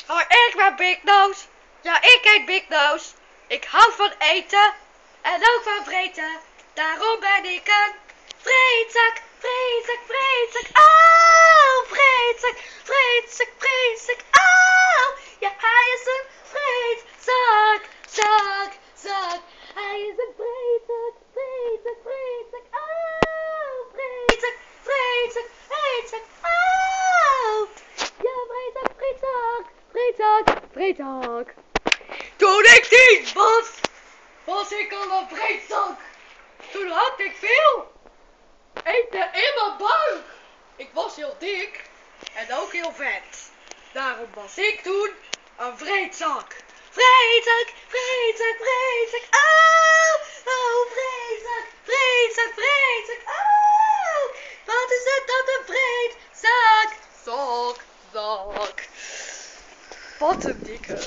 Hoi, ik ben Big Nose. Ja, ik heet Big Nose. Ik hou van eten en ook van vreten. Daarom ben ik een vreedzak, vreedzak, vreedzak. Oh, vreedzak, vreedzak, vreedzak. Oh, ja, hij is een vreedzak, zak, zak. Hij is een vreedzak, vreedzak, vreedzak. Oh, vreedzak, vreedzak, vreedzak. Oh, ja, vreedzak, vreedzak. Vreedzak, vreedzak. Toen ik 10 was ik al een vreedzak. Toen had ik veel eten in mijn buik. Ik was heel dik en ook heel vet. Daarom was ik toen een vreedzak. Vreedzak, vreedzak, vreedzak. Oh, oh, vreedzak, vreedzak, vreedzak. Oh, wat is het dan een vreedzak? Zak, zak. Wat een dikke.